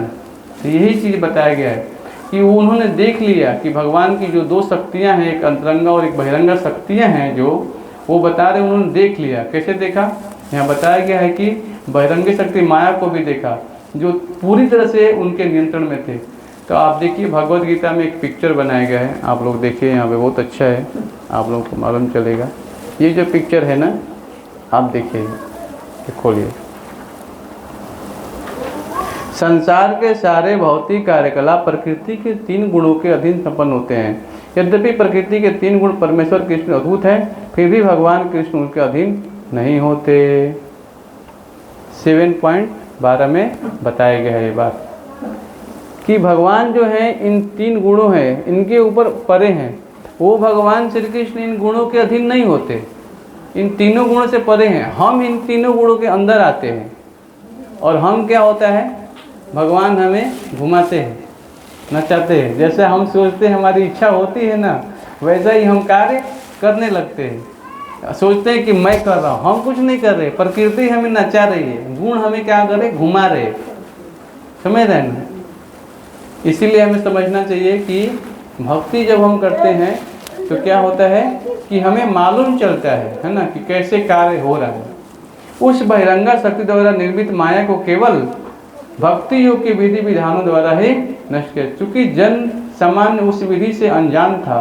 तो यही चीज़ बताया गया है कि उन्होंने देख लिया कि भगवान की जो दो शक्तियाँ हैं, एक अंतरंगा और एक बहिरंगा शक्तियाँ हैं, जो वो बता रहे उन्होंने देख लिया। कैसे देखा? यहाँ बताया गया है कि बहिरंगी शक्ति माया को भी देखा, जो पूरी तरह से उनके नियंत्रण में थे। तो आप देखिए भगवत गीता में एक पिक्चर बनाया गया है, आप लोग देखिए यहाँ पे, बहुत अच्छा है, आप लोगों को मालूम चलेगा। ये जो पिक्चर है ना, आप देखिए, खोलिए। संसार के सारे भौतिक कार्यकलाप प्रकृति के 3 गुणों के अधीन संपन्न होते हैं। यद्यपि प्रकृति के 3 गुण परमेश्वर कृष्ण अद्भुत हैं, फिर भी भगवान कृष्ण उनके अधीन नहीं होते। 7.12 में बताया गया है ये बात कि भगवान जो है इन 3 गुणों हैं, इनके ऊपर परे हैं। वो भगवान श्री कृष्ण इन गुणों के अधीन नहीं होते, इन तीनों गुणों से परे हैं। हम इन तीनों गुणों के अंदर आते हैं, और हम क्या होता है, भगवान हमें घुमाते हैं, नचाते हैं। जैसे हम सोचते हैं, हमारी इच्छा होती है ना, वैसा ही हम कार्य करने लगते हैं। सोचते हैं कि मैं कर रहा हूँ, हम कुछ नहीं कर रहे, प्रकृति हमें नचा रही है, गुण हमें क्या कर रहे, घुमा रहे, समझ रहे ना। इसीलिए हमें समझना चाहिए कि भक्ति जब हम करते हैं तो क्या होता है कि हमें मालूम चलता है ना, कि कैसे कार्य हो रहा है। उस बहिरंगा शक्ति द्वारा निर्मित माया को केवल भक्ति योग के विधि विधानों द्वारा ही नष्ट किया। चूँकि जन सामान्य उस विधि से अनजान था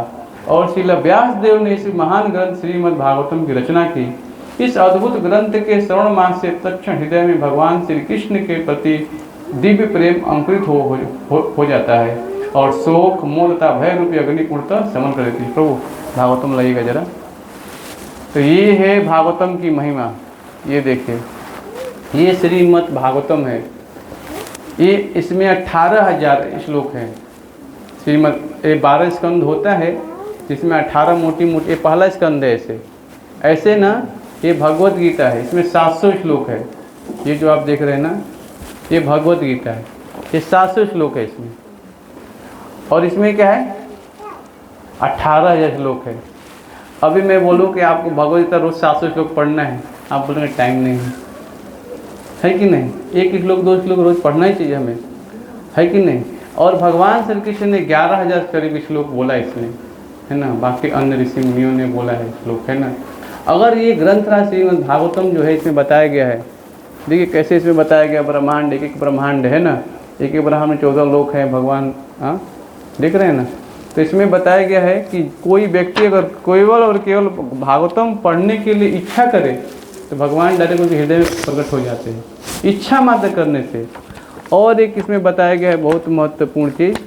और श्रील व्यास देव ने इस महान ग्रंथ श्रीमद् भागवतम की रचना की। इस अद्भुत ग्रंथ के श्रवण मास से तत्क्षण हृदय में भगवान श्री कृष्ण के प्रति दिव्य प्रेम अंकुरित हो जाता है और शोक मोह तथा भय रूपी अग्नि पूर्णतः समन कर देती है। प्रभु भागवतम लाइएगा जरा। तो ये है भागवतम की महिमा, ये देखिए, ये श्रीमद् भागवतम है। ये इसमें 18,000 श्लोक हैं। श्रीमद् 12 स्कंद होता है, जिसमें 18 मोटी मोटी, ये पहला स्कंद है। ऐसे ना ये भगवत गीता है, इसमें 700 श्लोक है। ये जो आप देख रहे हैं ना, ये भगवत गीता है, ये 700 श्लोक है इसमें। और इसमें क्या है, 18,000 श्लोक है। अभी मैं बोलूँ कि आपको भगवत गीता रोज़ 700 श्लोक पढ़ना है, आप बोलेंगे टाइम नहीं है कि नहीं। एक श्लोक 2 श्लोक रोज़ पढ़ना ही चाहिए हमें, है कि नहीं। और भगवान श्री कृष्ण ने 11,000 करीब श्लोक बोला इसमें, है ना। बाकी अन्य ऋषि मुनियों ने बोला है श्लोक, है ना। अगर ये ग्रंथ रहा श्रीमद् भागवतम जो है, इसमें बताया गया है, देखिए कैसे इसमें बताया गया। ब्रह्मांड, एक ब्रह्मांड है ना, एक ब्रह्मांड में 14 लोक हैं भगवान, हाँ देख रहे हैं ना। तो इसमें बताया गया है कि कोई व्यक्ति अगर केवल और केवल भागवतम पढ़ने के लिए इच्छा करे तो भगवान डायरेक्ट उनके हृदय में प्रकट हो जाते हैं, इच्छा मात्र करने से। और एक इसमें बताया गया है बहुत महत्वपूर्ण चीज़,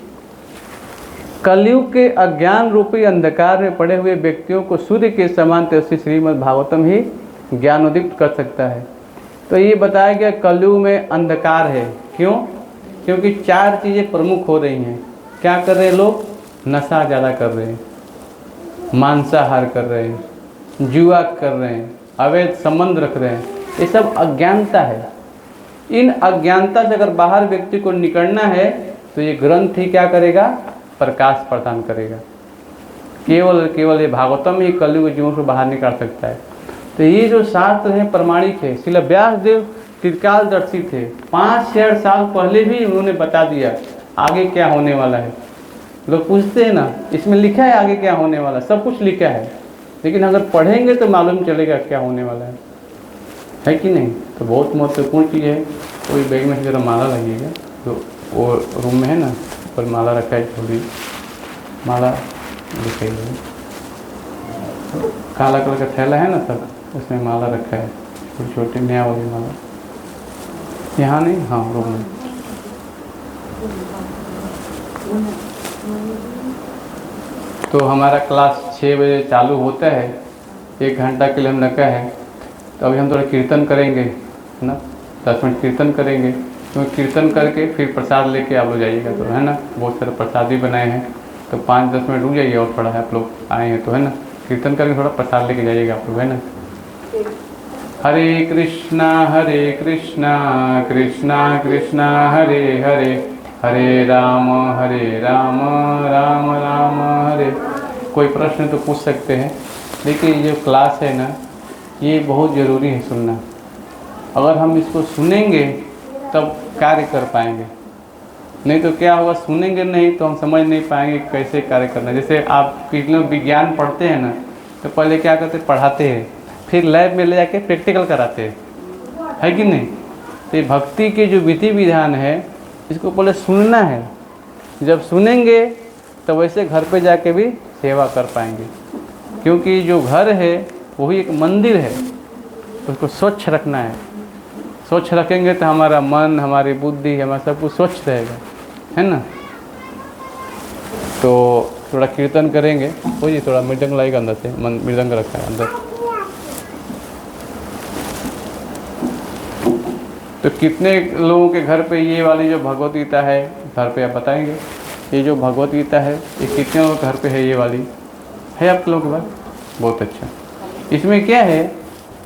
कलयुग के अज्ञान रूपी अंधकार में पड़े हुए व्यक्तियों को सूर्य के समान तेजस्वी श्रीमद् भागवतम ही ज्ञानोदीप्त कर सकता है। तो ये बताया गया कलयुग में अंधकार है, क्यों? क्योंकि 4 चीज़ें प्रमुख हो रही हैं। क्या कर रहे हैं लोग? नशा ज़्यादा कर रहे हैं, मांसाहार कर रहे हैं, जुआ कर रहे हैं, अवैध संबंध रख रहे हैं। ये सब अज्ञानता है। इन अज्ञानता से अगर बाहर व्यक्ति को निकलना है तो ये ग्रंथ ही क्या करेगा? प्रकाश प्रदान करेगा। केवल ये भागवतम ही कलयुग जीवों से बाहर निकाल सकता है। तो ये जो शास्त्र हैं प्रमाणिक है। श्रील व्यास देव त्रिकालदर्शी थे, 5,000 साल पहले भी उन्होंने बता दिया आगे क्या होने वाला है। लोग पूछते हैं ना, इसमें लिखा है आगे क्या होने वाला, सब कुछ लिखा है, लेकिन अगर पढ़ेंगे तो मालूम चलेगा क्या होने वाला है कि नहीं। तो बहुत महत्वपूर्ण चीज़ है। कोई बैग में से जरा माला लगिएगा, तो वो रूम में है ना, पर माला रखा है, थोड़ी माला दिखाइए। काला कलर का थैला है ना सर, उसमें माला रखा है, छोटी छोटी नया वाली माला। यहाँ नहीं, हाँ रूम में। तो हमारा क्लास 6 बजे चालू होता है, 1 घंटा के लिए हम रखा है। तो अभी हम थोड़ा कीर्तन करेंगे, है ना, 10 मिनट कीर्तन करेंगे। तो कीर्तन करके फिर प्रसाद लेके आप लोग जाइएगा, तो है ना, बहुत सारे प्रसाद भी बनाए हैं। तो 5-10 मिनट रुक जाइए और थोड़ा है, आप लोग आए हैं तो, है ना, कीर्तन करके थोड़ा प्रसाद लेके जाइएगा आप लोग, है ना। हरे कृष्णा कृष्णा कृष्णा हरे हरे, हरे राम राम राम हरे। कोई प्रश्न तो पूछ सकते हैं, लेकिन ये जो क्लास है ना, ये बहुत ज़रूरी है सुनना, अगर हम इसको सुनेंगे तब कार्य कर पाएंगे, नहीं तो क्या होगा, सुनेंगे नहीं तो हम समझ नहीं पाएंगे कैसे कार्य करना है। जैसे आप कितने लोग विज्ञान पढ़ते हैं ना, तो पहले क्या करते, पढ़ाते हैं, फिर लैब में ले जाके प्रैक्टिकल कराते हैं, है कि नहीं। तो भक्ति के जो विधि विधान है इसको पहले सुनना है, जब सुनेंगे तो वैसे घर पे जाके भी सेवा कर पाएंगे, क्योंकि जो घर है वही एक मंदिर है, उसको स्वच्छ रखना है। स्वच्छ रखेंगे तो हमारा मन, हमारी बुद्धि, हमारा सब कुछ स्वच्छ रहेगा, है ना। तो थोड़ा कीर्तन करेंगे, हो जी, थोड़ा मृदंग लाएगा अंदर से, मृदंग रखा है अंदर। तो कितने लोगों के घर पे ये वाली जो भगवत गीता है घर पे, आप बताएंगे, ये जो भगवत गीता है ये कितने लोगों के घर पे है, ये वाली है आप लोगों के पास? बहुत अच्छा। इसमें क्या है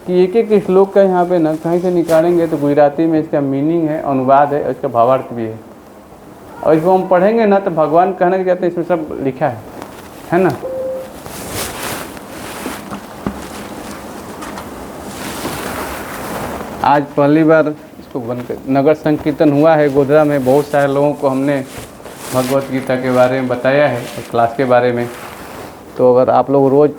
कि एक एक श्लोक का यहाँ पे ना कहीं से निकालेंगे तो गुजराती में इसका मीनिंग है, अनुवाद है, और इसका भावार्थ भी है, और इसको हम पढ़ेंगे ना तो भगवान कहने के जाते हैं इसमें सब लिखा है ना। आज पहली बार इसको बनकर नगर संकीर्तन हुआ है गोधरा में, बहुत सारे लोगों को हमने भगवत गीता के बारे में बताया है, क्लास के बारे में। तो अगर आप लोग रोज़